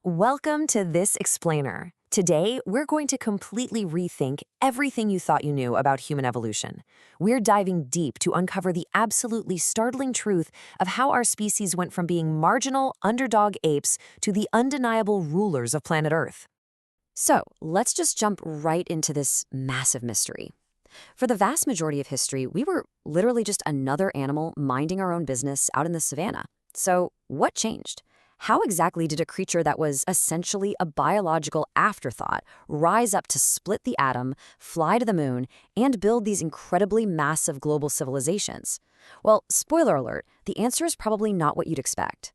Welcome to This Explainer. Today, we're going to completely rethink everything you thought you knew about human evolution. We're diving deep to uncover the absolutely startling truth of how our species went from being marginal, underdog apes to the undeniable rulers of planet Earth. So, let's just jump right into this massive mystery. For the vast majority of history, we were literally just another animal minding our own business out in the savannah. So, what changed? How exactly did a creature that was essentially a biological afterthought rise up to split the atom, fly to the moon, and build these incredibly massive global civilizations? Well, spoiler alert, the answer is probably not what you'd expect.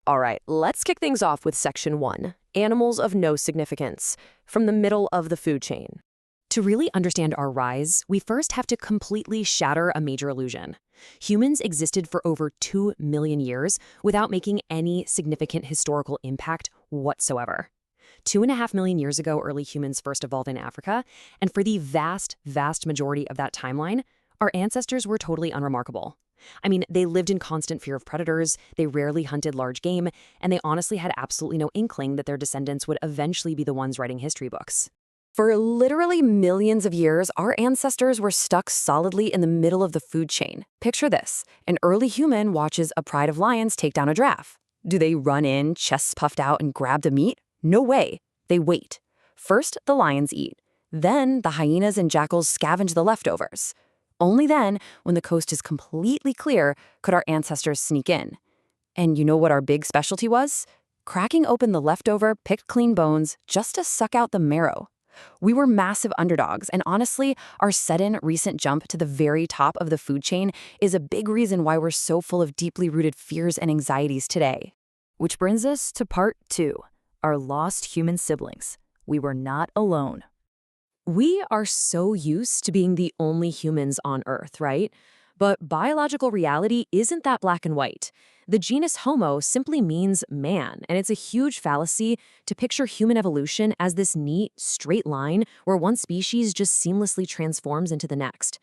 All right, let's kick things off with Section 1, Animals of No Significance, from the middle of the food chain. To really understand our rise, we first have to completely shatter a major illusion. Humans existed for over 2 million years without making any significant historical impact whatsoever. 2.5 million years ago, early humans first evolved in Africa, and for the vast majority of that timeline, our ancestors were totally unremarkable. I mean, they lived in constant fear of predators, they rarely hunted large game, and they honestly had absolutely no inkling that their descendants would eventually be the ones writing history books. For literally millions of years, our ancestors were stuck solidly in the middle of the food chain. Picture this. An early human watches a pride of lions take down a giraffe. Do they run in, chests puffed out, and grab the meat? No way. They wait. First, the lions eat. Then, the hyenas and jackals scavenge the leftovers. Only then, when the coast is completely clear, could our ancestors sneak in. And you know what our big specialty was? Cracking open the leftover, picked clean bones just to suck out the marrow. We were massive underdogs, and honestly, our sudden recent jump to the very top of the food chain is a big reason why we're so full of deeply rooted fears and anxieties today. Which brings us to part 2, our lost human siblings. We were not alone. We are so used to being the only humans on Earth, right? But biological reality isn't that black and white. The genus Homo simply means man, and it's a huge fallacy to picture human evolution as this neat, straight line where one species just seamlessly transforms into the next.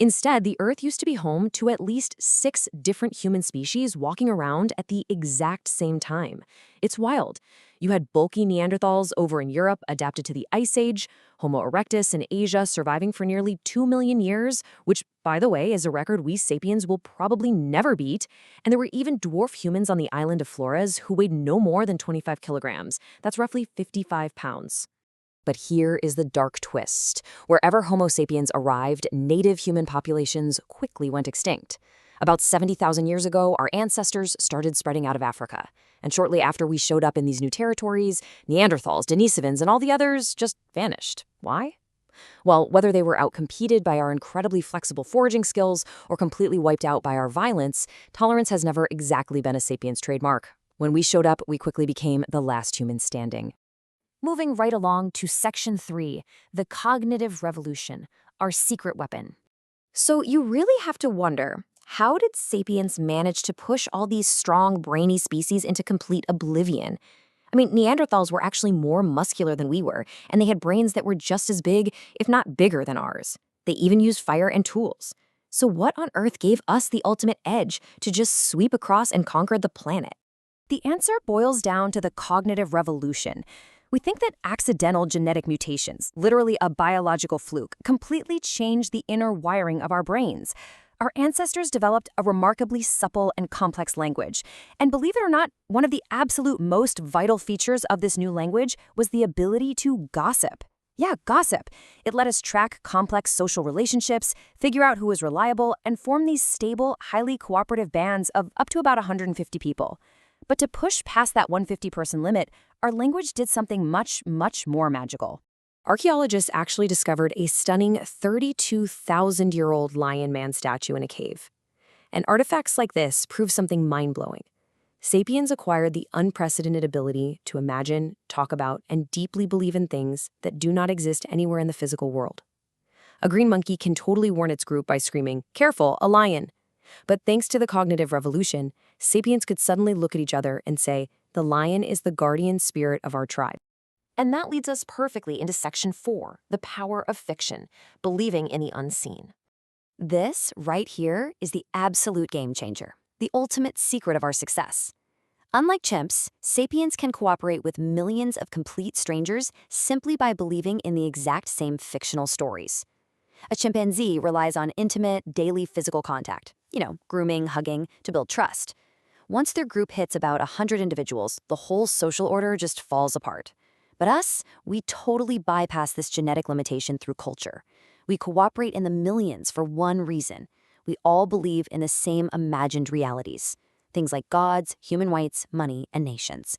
Instead, the Earth used to be home to at least 6 different human species walking around at the exact same time. It's wild. You had bulky Neanderthals over in Europe adapted to the Ice Age, Homo erectus in Asia surviving for nearly 2 million years, which, by the way, is a record we Sapiens will probably never beat, and there were even dwarf humans on the island of Flores who weighed no more than 25 kilograms. That's roughly 55 pounds. But here is the dark twist. Wherever Homo sapiens arrived, native human populations quickly went extinct. About 70,000 years ago, our ancestors started spreading out of Africa. And shortly after we showed up in these new territories, Neanderthals, Denisovans, and all the others just vanished. Why? Well, whether they were outcompeted by our incredibly flexible foraging skills or completely wiped out by our violence, tolerance has never exactly been a sapiens trademark. When we showed up, we quickly became the last humans standing. Moving right along to Section 3, the cognitive revolution, our secret weapon. So you really have to wonder, how did sapiens manage to push all these strong, brainy species into complete oblivion? I mean, Neanderthals were actually more muscular than we were, and they had brains that were just as big, if not bigger than ours. They even used fire and tools. So what on earth gave us the ultimate edge to just sweep across and conquer the planet? The answer boils down to the cognitive revolution. We think that accidental genetic mutations, literally a biological fluke, completely change the inner wiring of our brains. Our ancestors developed a remarkably supple and complex language. And believe it or not, one of the absolute most vital features of this new language was the ability to gossip. Yeah, gossip. It let us track complex social relationships, figure out who was reliable, and form these stable, highly cooperative bands of up to about 150 people. But to push past that 150-person limit, our language did something much more magical. Archaeologists actually discovered a stunning 32,000-year-old lion man statue in a cave. And artifacts like this prove something mind-blowing. Sapiens acquired the unprecedented ability to imagine, talk about, and deeply believe in things that do not exist anywhere in the physical world. A green monkey can totally warn its group by screaming, "Careful, a lion!" But thanks to the cognitive revolution, sapiens could suddenly look at each other and say, the lion is the guardian spirit of our tribe. And that leads us perfectly into Section 4, the power of fiction, believing in the unseen. This, right here, is the absolute game changer, the ultimate secret of our success. Unlike chimps, sapiens can cooperate with millions of complete strangers simply by believing in the exact same fictional stories. A chimpanzee relies on intimate, daily physical contact, grooming, hugging, to build trust. Once their group hits about 100 individuals, the whole social order just falls apart. But us, we totally bypass this genetic limitation through culture. We cooperate in the millions for one reason. We all believe in the same imagined realities. Things like gods, human rights, money, and nations.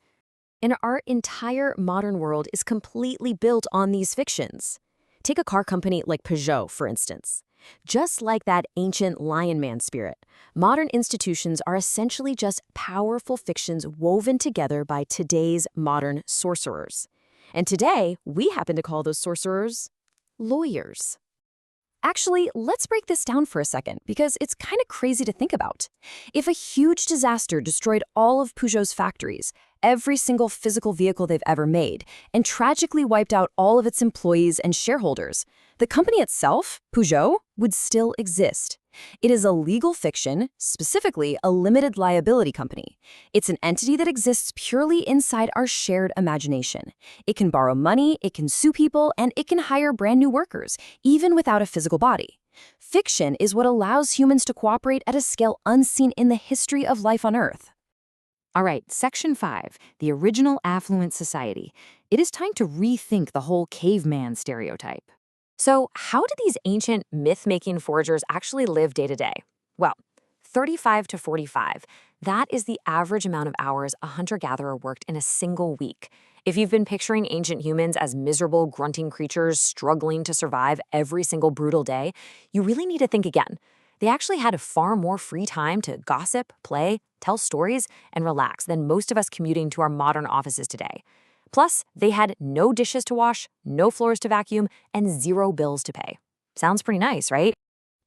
And our entire modern world is completely built on these fictions. Take a car company like Peugeot, for instance. Just like that ancient lion man spirit, modern institutions are essentially just powerful fictions woven together by today's modern sorcerers. And today, we happen to call those sorcerers lawyers. Actually, let's break this down for a second, because it's kind of crazy to think about. If a huge disaster destroyed all of Peugeot's factories, every single physical vehicle they've ever made, and tragically wiped out all of its employees and shareholders, the company itself, Peugeot, would still exist. It is a legal fiction, specifically a limited liability company. It's an entity that exists purely inside our shared imagination. It can borrow money, it can sue people, and it can hire brand new workers, even without a physical body. Fiction is what allows humans to cooperate at a scale unseen in the history of life on Earth. All right, Section 5, the original affluent society. It is time to rethink the whole caveman stereotype. So, how did these ancient myth-making foragers actually live day to day? Well, 35 to 45. That is the average amount of hours a hunter-gatherer worked in a single week. If you've been picturing ancient humans as miserable, grunting creatures struggling to survive every single brutal day, you really need to think again. They actually had far more free time to gossip, play, tell stories, and relax than most of us commuting to our modern offices today. Plus, they had no dishes to wash, no floors to vacuum, and zero bills to pay. Sounds pretty nice, right?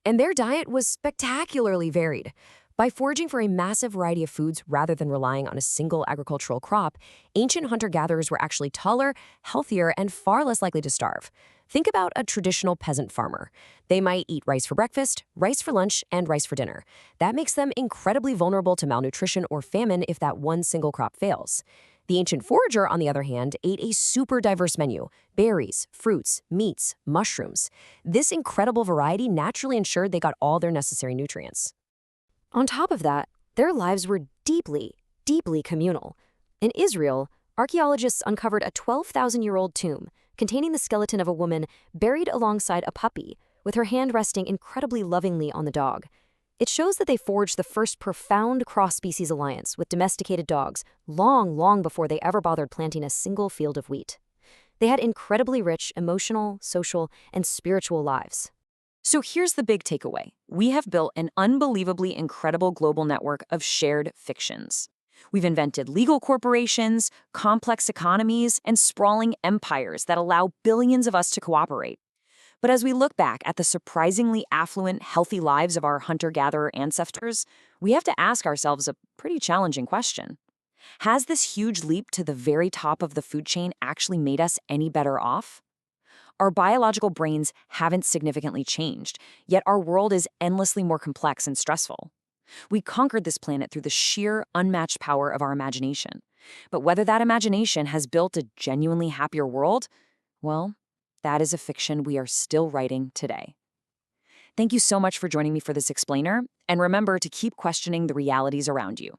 And their diet was spectacularly varied. By foraging for a massive variety of foods rather than relying on a single agricultural crop, ancient hunter-gatherers were actually taller, healthier, and far less likely to starve. Think about a traditional peasant farmer. They might eat rice for breakfast, rice for lunch, and rice for dinner. That makes them incredibly vulnerable to malnutrition or famine if that one single crop fails. The ancient forager, on the other hand, ate a super diverse menu: berries, fruits, meats, mushrooms. This incredible variety naturally ensured they got all their necessary nutrients. On top of that, their lives were deeply, deeply communal. In Israel, archaeologists uncovered a 12,000-year-old tomb containing the skeleton of a woman buried alongside a puppy, with her hand resting incredibly lovingly on the dog. It shows that they forged the first profound cross-species alliance with domesticated dogs long, long before they ever bothered planting a single field of wheat. They had incredibly rich emotional, social, and spiritual lives. So here's the big takeaway. We have built an unbelievably incredible global network of shared fictions. We've invented legal corporations, complex economies, and sprawling empires that allow billions of us to cooperate. But as we look back at the surprisingly affluent, healthy lives of our hunter-gatherer ancestors, we have to ask ourselves a pretty challenging question. Has this huge leap to the very top of the food chain actually made us any better off? Our biological brains haven't significantly changed, yet our world is endlessly more complex and stressful. We conquered this planet through the sheer, unmatched power of our imagination. But whether that imagination has built a genuinely happier world, well, that is a fiction we are still writing today. Thank you so much for joining me for this explainer, and remember to keep questioning the realities around you.